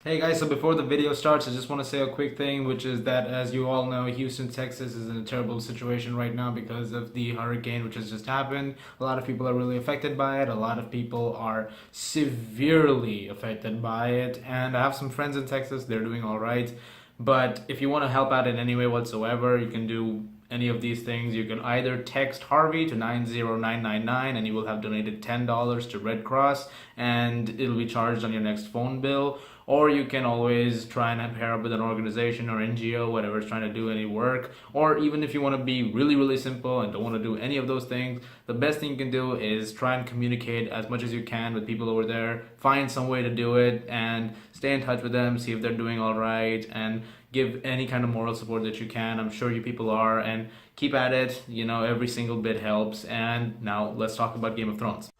Hey guys, so before the video starts, I just want to say a quick thing, which is that as you all know, Houston, Texas is in a terrible situation right now because of the hurricane which has just happened. A lot of people are really affected by it. A lot of people are severely affected by it. And I have some friends in Texas, they're doing all right. But if you want to help out in any way whatsoever, you can do any of these things. You can either text Harvey to 90999 and you will have donated $10 to Red Cross and it'll be charged on your next phone bill. Or you can always try and pair up with an organization or NGO, whatever is trying to do any work. Or even if you want to be really, really simple and don't want to do any of those things, the best thing you can do is try and communicate as much as you can with people over there. Find some way to do it and stay in touch with them, see if they're doing all right, and give any kind of moral support that you can. I'm sure you people are, and keep at it. You know, every single bit helps. And now let's talk about Game of Thrones.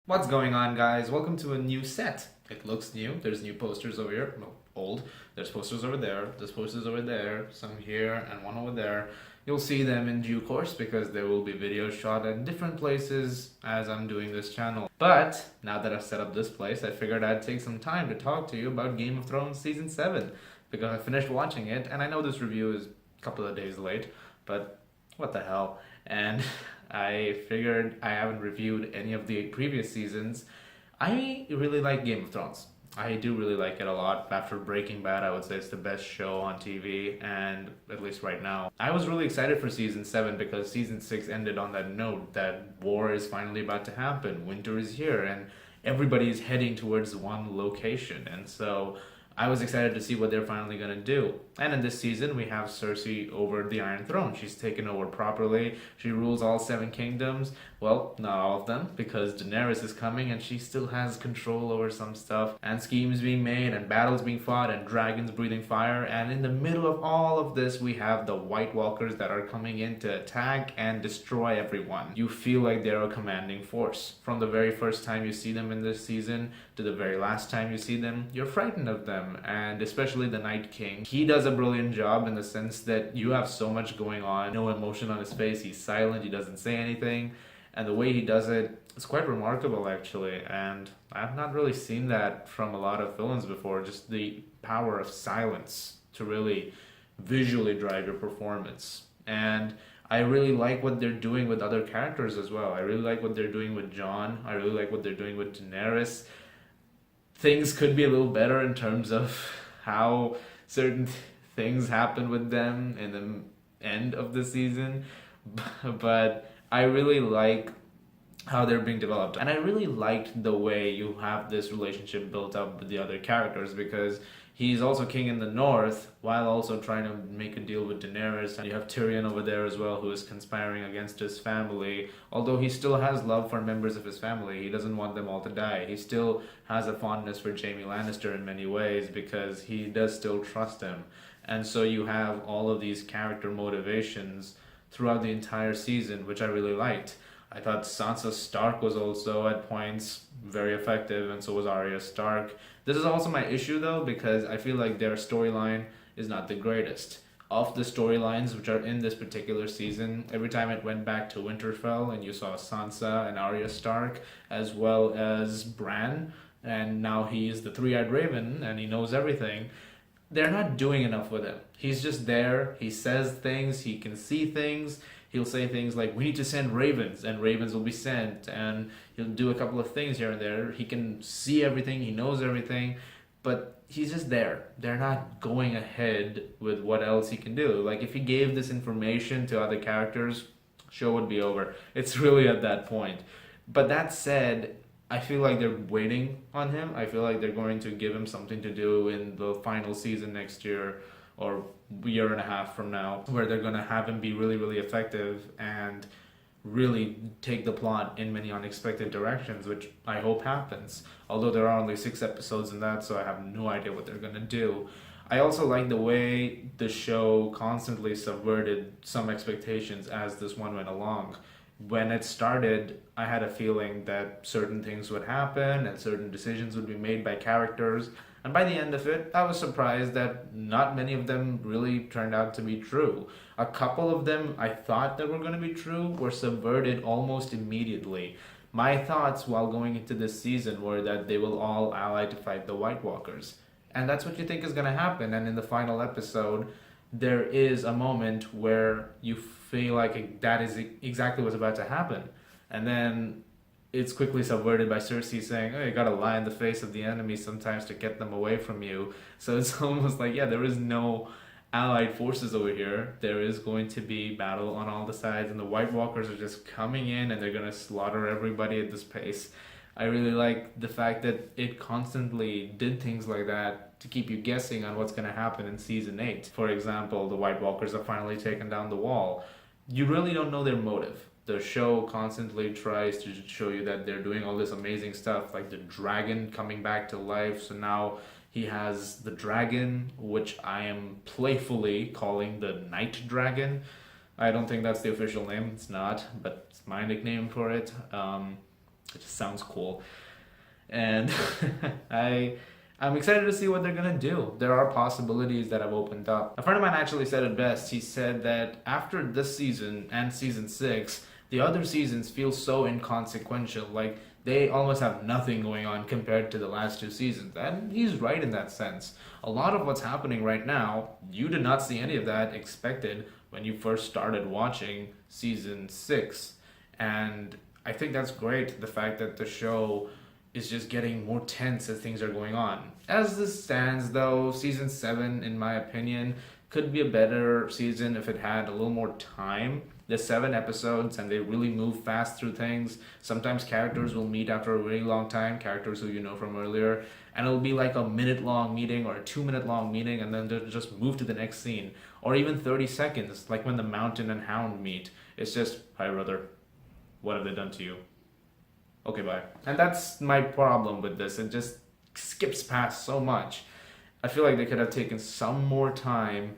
What's going on, guys? Welcome to a new set. It looks new. There's new posters over here. No, old. There's posters over there. There's posters over there. Some here and one over there. You'll see them in due course because there will be videos shot at different places as I'm doing this channel. But now that I've set up this place, I figured I'd take some time to talk to you about Game of Thrones Season 7 because I finished watching it, and I know this review is a couple of days late, but what the hell. And I figured I haven't reviewed any of the previous seasons. I really like Game of Thrones. I do really like it a lot. After Breaking Bad, I would say it's the best show on TV, and at least right now. I was really excited for Season 7 because Season 6 ended on that note that war is finally about to happen. Winter is here, and everybody is heading towards one location. And so I was excited to see what they're finally going to do. And in this season, we have Cersei over the Iron Throne. She's taken over properly. She rules all 7 kingdoms. Well, not all of them, because Daenerys is coming and she still has control over some stuff. And schemes being made, and battles being fought, and dragons breathing fire. And in the middle of all of this, we have the White Walkers that are coming in to attack and destroy everyone. You feel like they're a commanding force. From the very first time you see them in this season to the very last time you see them, you're frightened of them. And especially the Night King. He does a brilliant job in the sense that you have so much going on, no emotion on his face, he's silent, he doesn't say anything, and the way he does it is quite remarkable actually, and I've not really seen that from a lot of villains before, just the power of silence to really visually drive your performance. And I really like what they're doing with other characters as well. I really like what they're doing with Jon. I really like what they're doing with Daenerys. Things could be a little better in terms of how certain things happen with them in the end of the season, but I really like how they're being developed. And I really liked the way you have this relationship built up with the other characters, because he's also king in the north while also trying to make a deal with Daenerys, and you have Tyrion over there as well, who is conspiring against his family. Although he still has love for members of his family, he doesn't want them all to die. He still has a fondness for Jaime Lannister in many ways because he does still trust him. And so you have all of these character motivations throughout the entire season, which I really liked. I thought Sansa Stark was also at points very effective, and so was Arya Stark. This is also my issue though, because I feel like their storyline is not the greatest. Of the storylines which are in this particular season, every time it went back to Winterfell and you saw Sansa and Arya Stark, as well as Bran, and now he's the three-eyed raven and he knows everything, they're not doing enough with him. He's just there, he says things, he can see things, he'll say things like, we need to send ravens, and ravens will be sent, and he'll do a couple of things here and there. He can see everything, he knows everything, but he's just there. They're not going ahead with what else he can do. Like, if he gave this information to other characters, show would be over. It's really at that point. But that said, I feel like they're waiting on him. I feel like they're going to give him something to do in the final season next year, or a year and a half from now, where they're going to have him be really, really effective and really take the plot in many unexpected directions, which I hope happens. Although there are only 6 episodes in that, so I have no idea what they're going to do. I also like the way the show constantly subverted some expectations as this one went along. When it started, I had a feeling that certain things would happen and certain decisions would be made by characters, And by the end of it, I was surprised that not many of them really turned out to be true. A couple of them I thought that were going to be true were subverted almost immediately. My thoughts while going into this season were that they will all ally to fight the White Walkers. And that's what you think is going to happen. And in the final episode, there is a moment where you feel like that is exactly what's about to happen. And then it's quickly subverted by Cersei saying, oh, you gotta lie in the face of the enemy sometimes to get them away from you. So it's almost like, yeah, there is no allied forces over here. There is going to be battle on all the sides, and the White Walkers are just coming in and they're gonna slaughter everybody at this pace. I really like the fact that it constantly did things like that to keep you guessing on what's going to happen in season 8. For example, the White Walkers have finally taken down the wall. You really don't know their motive. The show constantly tries to show you that they're doing all this amazing stuff, like the dragon coming back to life. So now he has the dragon, which I am playfully calling the Night Dragon. I don't think that's the official name. It's not, but it's my nickname for it. It just sounds cool. And I'm excited to see what they're going to do. There are possibilities that have opened up. A friend of mine actually said it best. He said that after this season and season 6, the other seasons feel so inconsequential. Like they almost have nothing going on compared to the last 2 seasons. And he's right in that sense. A lot of what's happening right now, you did not see any of that expected when you first started watching season 6. And I think that's great, the fact that the show is just getting more tense as things are going on. As this stands, though, season 7, in my opinion, could be a better season if it had a little more time. There's 7 episodes and they really move fast through things. Sometimes characters will meet after a really long time, characters who you know from earlier, and it'll be like a minute-long meeting or a 2-minute-long meeting, and then they'll just move to the next scene. Or even 30 seconds, like when the Mountain and Hound meet. It's just, hi brother. What have they done to you? Okay, bye. And that's my problem with this. It just skips past so much. I feel like they could have taken some more time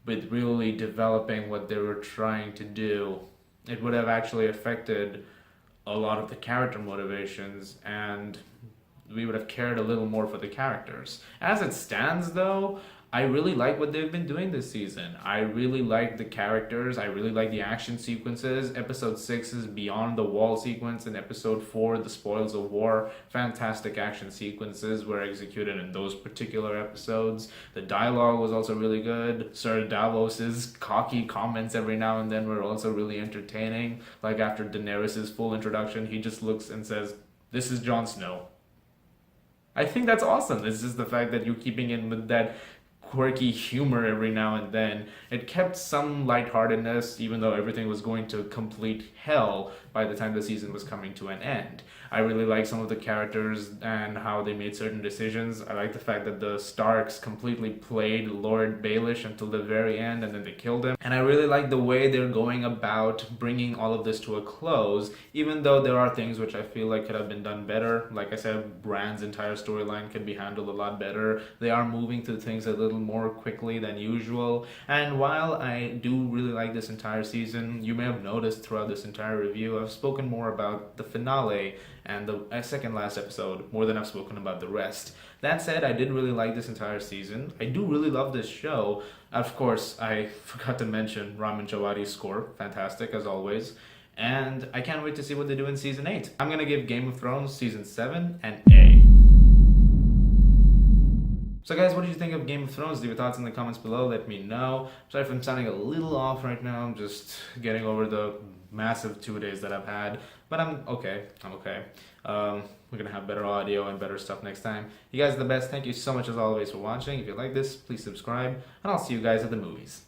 with really developing what they were trying to do. It would have actually affected a lot of the character motivations, and we would have cared a little more for the characters. As it stands, though, I really like what they've been doing this season. I really like the characters. I really like the action sequences. Episode 6's Beyond the Wall sequence and Episode 4, The Spoils of War. Fantastic action sequences were executed in those particular episodes. The dialogue was also really good. Sir Davos's cocky comments every now and then were also really entertaining. Like after Daenerys' full introduction, he just looks and says, "This is Jon Snow." I think that's awesome. This is the fact that you're keeping in with that quirky humor every now and then. It kept some lightheartedness, even though everything was going to complete hell by the time the season was coming to an end. I really like some of the characters and how they made certain decisions. I like the fact that the Starks completely played Lord Baelish until the very end, and then they killed him. And I really like the way they're going about bringing all of this to a close, even though there are things which I feel like could have been done better. Like I said, Bran's entire storyline could be handled a lot better. They are moving through things a little more quickly than usual. And while I do really like this entire season, you may have noticed throughout this entire review, I've spoken more about the finale and the second last episode more than I've spoken about the rest. That said, I did really like this entire season. I do really love this show. Of course, I forgot to mention Ramin Djawadi's score. Fantastic, as always. And I can't wait to see what they do in Season 8. I'm going to give Game of Thrones Season 7 an A. So guys, what did you think of Game of Thrones? Leave your thoughts in the comments below. Let me know. Sorry if I'm sounding a little off right now. I'm just getting over the massive 2 days that I've had. But I'm okay. We're going to have better audio and better stuff next time. You guys are the best. Thank you so much as always for watching. If you like this, please subscribe. And I'll see you guys at the movies.